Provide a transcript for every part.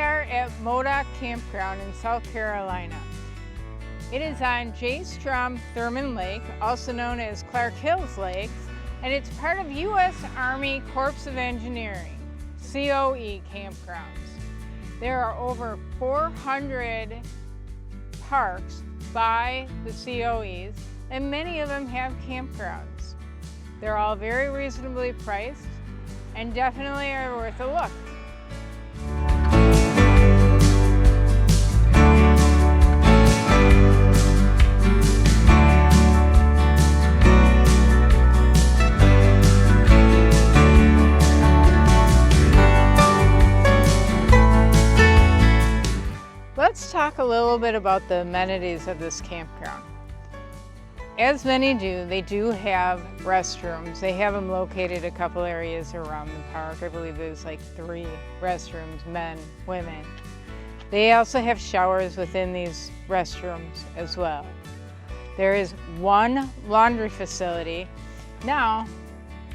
are at Modoc Campground in South Carolina. It is on Strom Thurmond Lake, also known as Clark Hills Lakes, and it's part of U.S. Army Corps of Engineering, COE campgrounds. There are over 400 parks by the COEs, and many of them have campgrounds. They're all very reasonably priced and definitely are worth a look. Let's talk a little bit about the amenities of this campground. As many do, they do have restrooms. They have them located a couple areas around the park. I believe there's like 3 restrooms, men, women. They also have showers within these restrooms as well. There is 1 laundry facility. Now,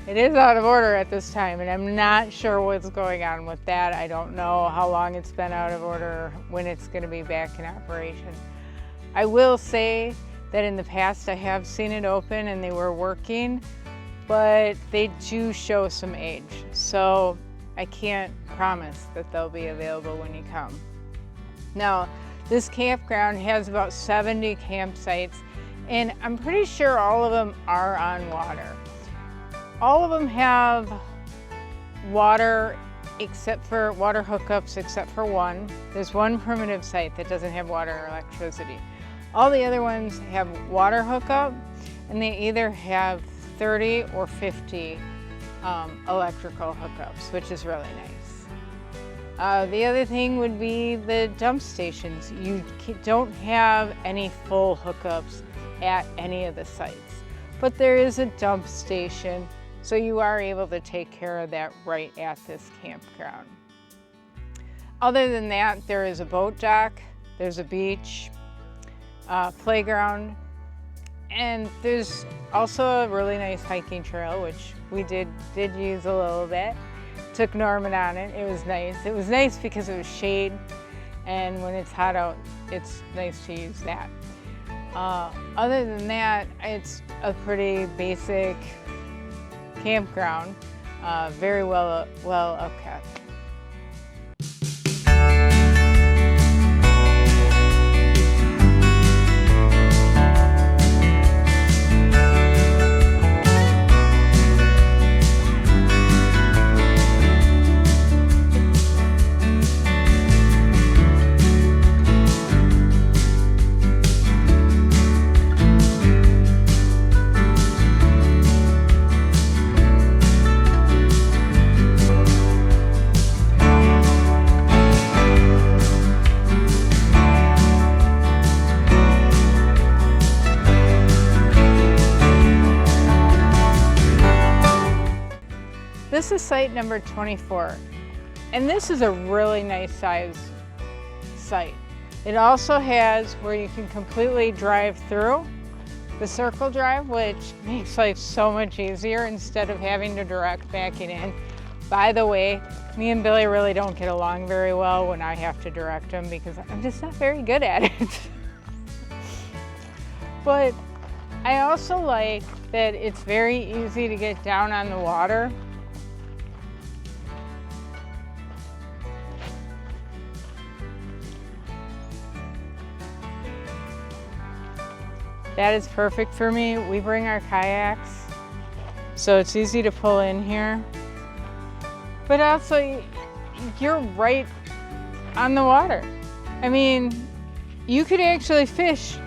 it is out of order at this time, and I'm not sure what's going on with that. I don't know how long it's been out of order or when it's going to be back in operation. I will say that in the past I have seen it open and they were working, but they do show some age. So I can't promise that they'll be available when you come. Now, this campground has about 70 campsites, and I'm pretty sure all of them are on water. All of them have water except for water hookups except for one. There's one primitive site that doesn't have water or electricity. All the other ones have water hookup, and they either have 30 or 50 electrical hookups, which is really nice. The other thing would be the dump stations. You don't have any full hookups at any of the sites, but there is a dump station, so you are able to take care of that right at this campground. Other than that, there is a boat dock, there's a beach, playground, and there's also a really nice hiking trail, which we did use a little bit. Took Norman on it. It was nice. It was nice because it was shade, and when it's hot out, it's nice to use that. Other than that, it's a pretty basic campground, very well upkept. This is site number 24, and this is a really nice size site. It also has where you can completely drive through the circle drive, which makes life so much easier instead of having to direct backing in. By the way, me and Billy really don't get along very well when I have to direct him because I'm just not very good at it. But I also like that it's very easy to get down on the water. That is perfect for me. We bring our kayaks, so it's easy to pull in here. But also, you're right on the water. I mean, you could actually fish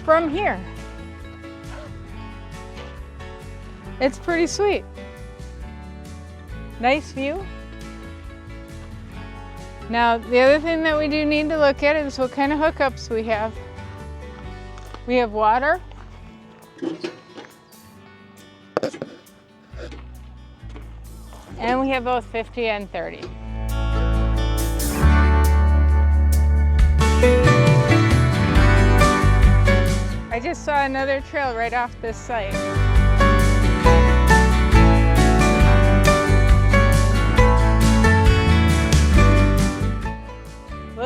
from here. It's pretty sweet. Nice view. Now, the other thing that we do need to look at is what kind of hookups we have. We have water, and we have both 50 and 30. I just saw another trail right off this site.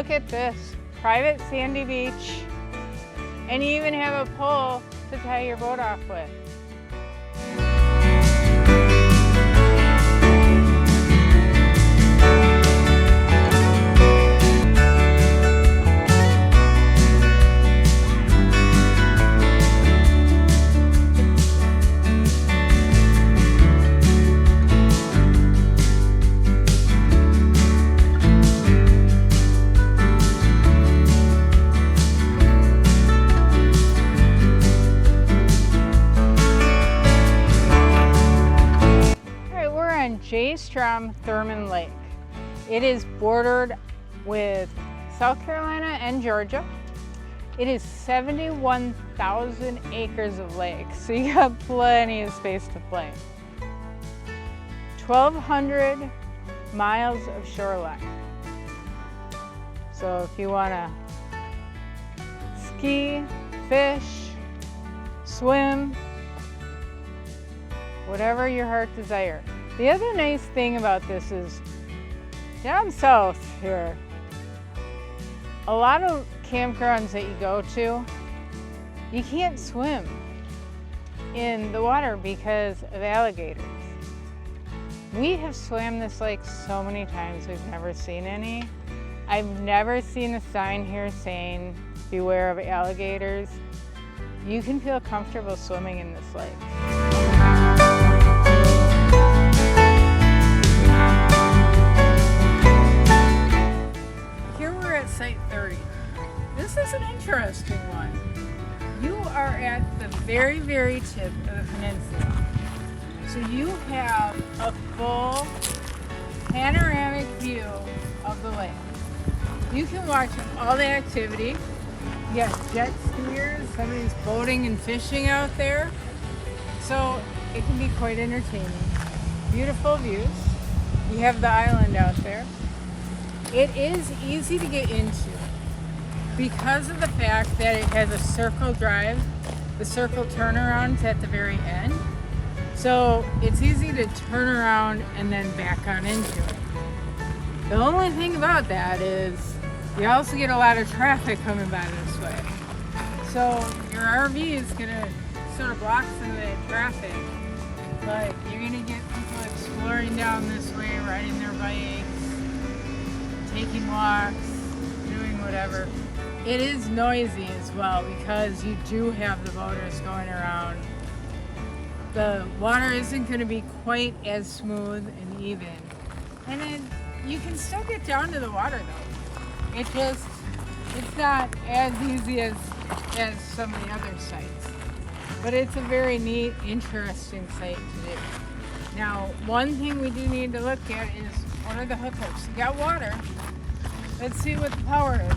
look at this, private sandy beach, and you even have a pole to tie your boat off with. Strom Thurmond Lake. It is bordered with South Carolina and Georgia. It is 71,000 acres of lake, so you got plenty of space to play. 1,200 miles of shoreline. So if you want to ski, fish, swim, whatever your heart desires. The other nice thing about this is, down south here, a lot of campgrounds that you go to, you can't swim in the water because of alligators. We have swam this lake so many times, we've never seen any. I've never seen a sign here saying, beware of alligators. You can feel comfortable swimming in this lake. Site 30. This is an interesting one. You are at the very, very tip of the peninsula. So you have a full panoramic view of the lake. You can watch all the activity. You got jet skiers, somebody's boating and fishing out there. So it can be quite entertaining. Beautiful views. You have the island out there. It is easy to get into because of the fact that it has a circle drive, the circle turnaround's at the very end. So it's easy to turn around and then back on into it. The only thing about that is you also get a lot of traffic coming by this way. So your RV is gonna sort of block some of the traffic, but you're gonna get people exploring down this way, riding their bikes, taking walks, doing whatever. It is noisy as well because you do have the motors going around. The water isn't going to be quite as smooth and even. And then you can still get down to the water though. It's not as easy as some of the other sites. But it's a very neat, interesting site to do. Now, one thing we do need to look at is, what are the hookups? You got water. Let's see what the power is.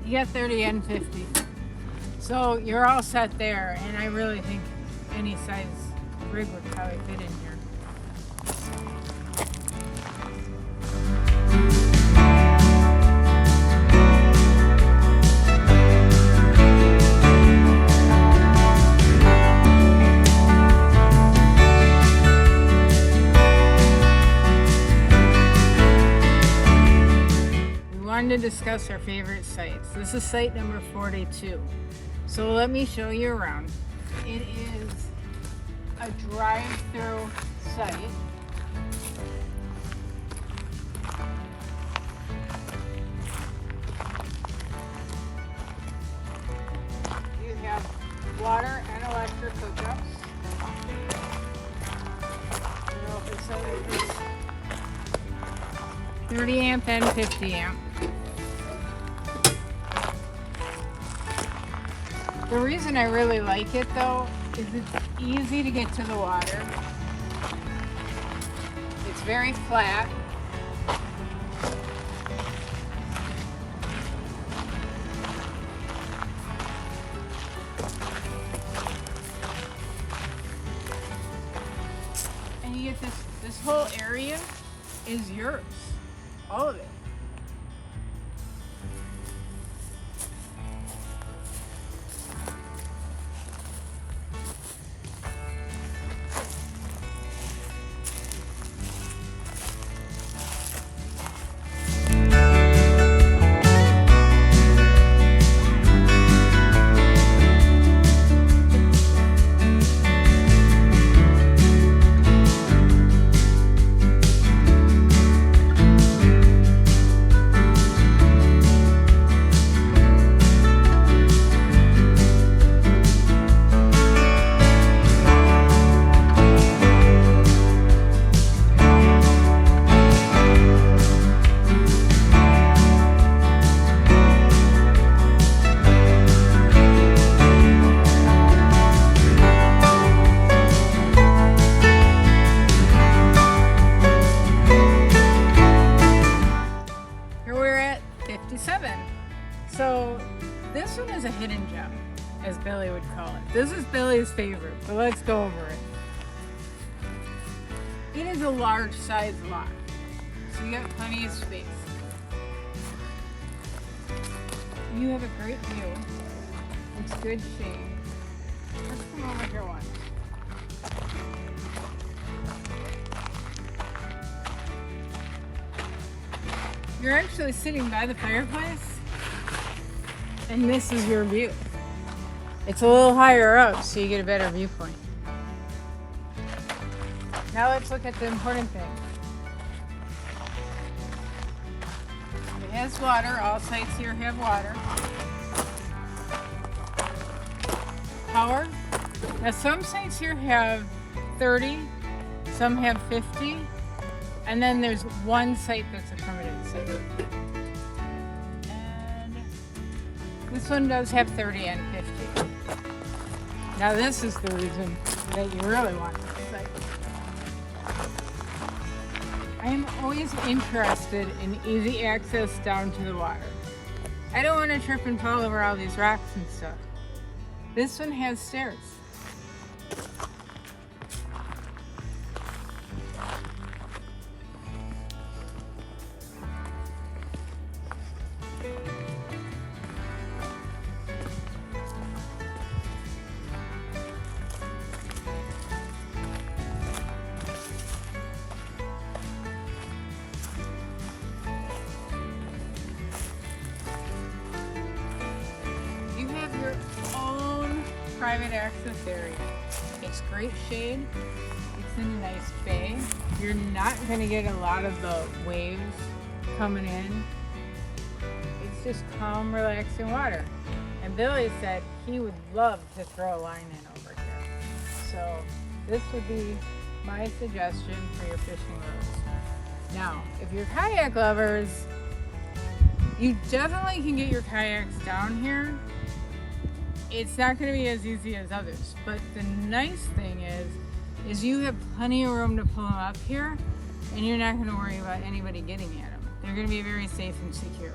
You got 30 and 50. So you're all set there, and I really think any size rig would probably fit in here. To discuss our favorite sites. This is site number 42. So let me show you around. It is a drive-through site. You have water and electric hookups. I don't know if it's so, it's 30 amp and 50 amp. The reason I really like it though is it's easy to get to the water. It's very flat. And you get this whole area is yours. All of it. This is Billy's favorite, but let's go over it. It is a large size lot, so you got plenty of space. You have a great view. It's good shade. Let's come over here one. You're actually sitting by the fireplace, and this is your view. It's a little higher up, so you get a better viewpoint. Now let's look at the important thing. It has water. All sites here have water. Power. Now some sites here have 30, some have 50, and then there's one site that's a permitted site. And this one does have 30 and 50. Now this is the reason that you really want this site. I am always interested in easy access down to the water. I don't want to trip and fall over all these rocks and stuff. This one has stairs. Private access area. It's great shade. It's in a nice bay. You're not going to get a lot of the waves coming in. It's just calm, relaxing water. And Billy said he would love to throw a line in over here. So this would be my suggestion for your fishing routes. Now, if you're kayak lovers, you definitely can get your kayaks down here. It's not going to be as easy as others, but the nice thing is you have plenty of room to pull them up here, and you're not going to worry about anybody getting at them. They're going to be very safe and secure.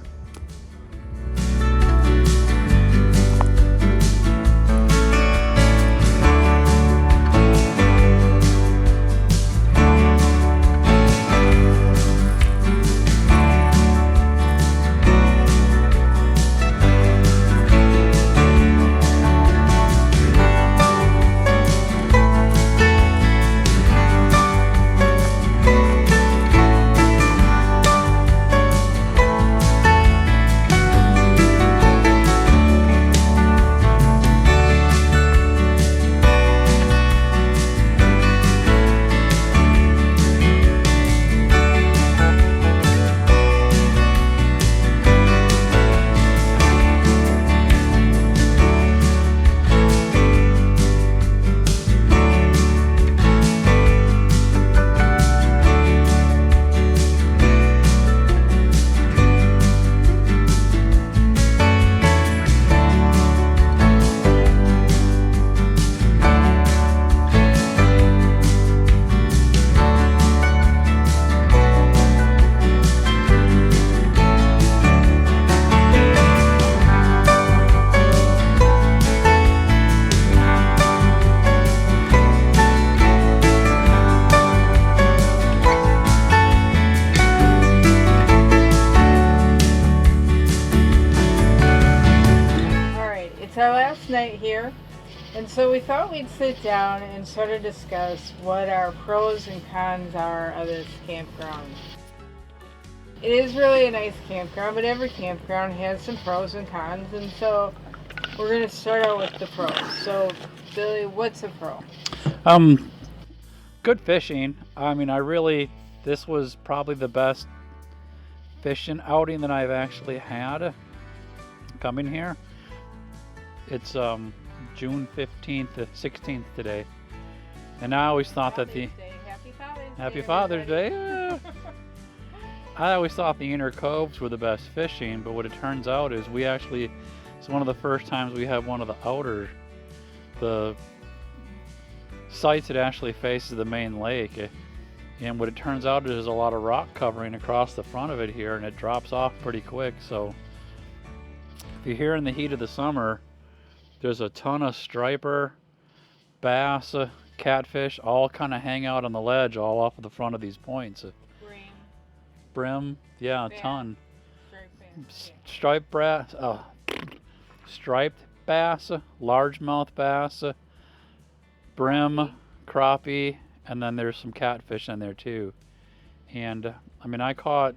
Our last night here, and so we thought we'd sit down and sort of discuss what our pros and cons are of this campground. It is really a nice campground, but every campground has some pros and cons, and so we're going to start out with the pros. So Billy, what's a pro? Good fishing. I mean, this was probably the best fishing outing that I've actually had coming here. It's June 15th to 16th today, and I always thought that Happy Father's Day. Yeah. I always thought the inner coves were the best fishing, but what it turns out is it's one of the first times we have one of the sites that actually faces the main lake, and what it turns out is there's a lot of rock covering across the front of it here, and it drops off pretty quick. So if you're here in the heat of the summer, There's a ton of striper, bass, catfish, all kind of hang out on the ledge, all off of the front of these points. Green, Brim, yeah, a bass, ton. striped bass. Yeah. Striped bass, striped bass, largemouth bass, brim, crappie, and then there's some catfish in there too. And I mean, I caught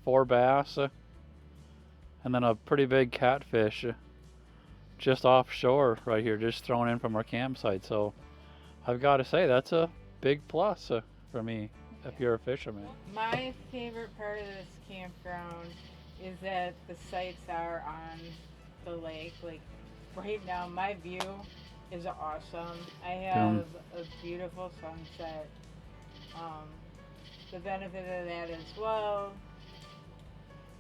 4 bass and then a pretty big catfish just offshore right here, just thrown in from our campsite. So I've got to say that's a big plus for me if you're a fisherman. My favorite part of this campground is that the sights are on the lake. Like right now, my view is awesome. I have a beautiful sunset. The benefit of that as well.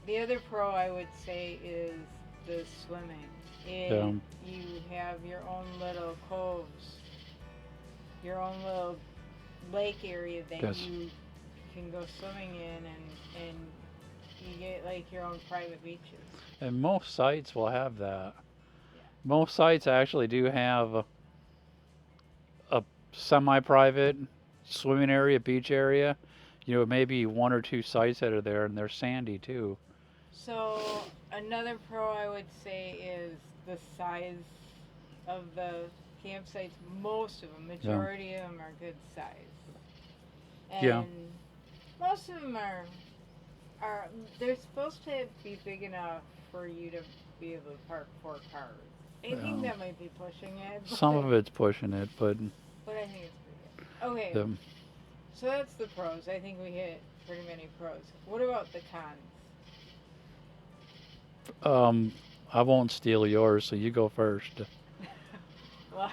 The other pro I would say is the swimming. You have your own little coves, your own little lake area that you can go swimming in, and you get like your own private beaches. And most sites will have that. Yeah. Most sites actually do have a semi-private swimming area, beach area. You know, maybe 1 or 2 sites that are there, and they're sandy too. So another pro I would say is the size of the campsites. Most of them, majority of them are good size. And most of them are they're supposed to be big enough for you to be able to park 4 cars. I think that might be pushing it. Some of it's pushing it, but I think it's pretty good. Okay. So that's the pros. I think we hit pretty many pros. What about the cons? I won't steal yours, so you go first. Well,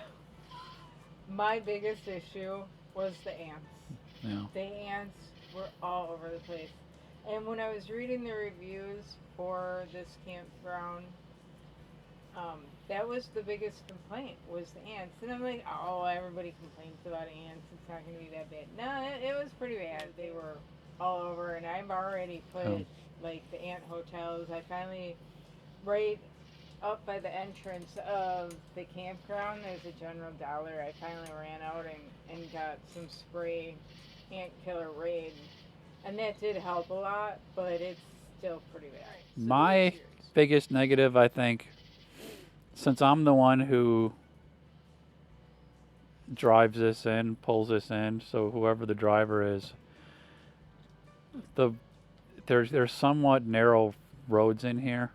my biggest issue was the ants. Yeah. The ants were all over the place. And when I was reading the reviews for this campground, that was the biggest complaint, was the ants. And I'm like, oh, everybody complains about ants. It's not going to be that bad. No, it was pretty bad. They were all over, and I've already put, like, the ant hotels. I finally, right up by the entrance of the campground, there's a General Dollar. I finally ran out and got some spray ant killer raid. And that did help a lot, but it's still pretty bad. So my biggest negative, I think, since I'm the one who drives this in, pulls this in, so whoever the driver is, there's somewhat narrow roads in here.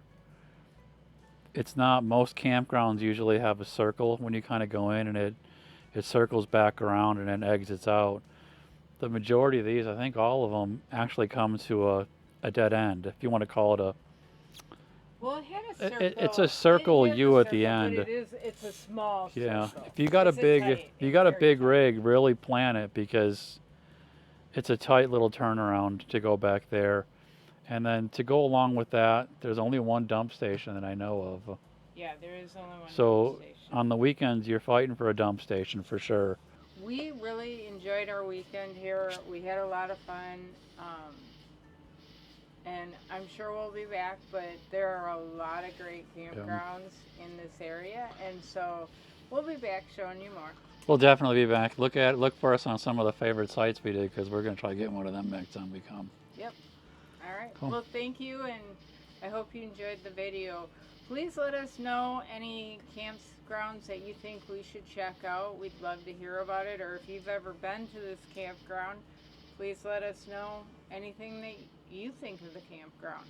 It's not, most campgrounds usually have a circle when you kind of go in, and it circles back around and then exits out. The majority of these, I think all of them, actually come to a dead end, if you want to call it a. Well, it had a circle. It's a circle U at the end. But it's a small circle. Yeah, if you got a big rig, really plan it, because it's a tight little turnaround to go back there. And then to go along with that, there's only one dump station that I know of. Yeah, there is only one dump station. So on the weekends, you're fighting for a dump station for sure. We really enjoyed our weekend here. We had a lot of fun. And I'm sure we'll be back, but there are a lot of great campgrounds in this area. And so we'll be back showing you more. We'll definitely be back. Look for us on some of the favorite sites we did, because we're going to try to get one of them next time we come. Yep. All right. Cool. Well, thank you, and I hope you enjoyed the video. Please let us know any campgrounds that you think we should check out. We'd love to hear about it. Or if you've ever been to this campground, please let us know anything that you think of the campground.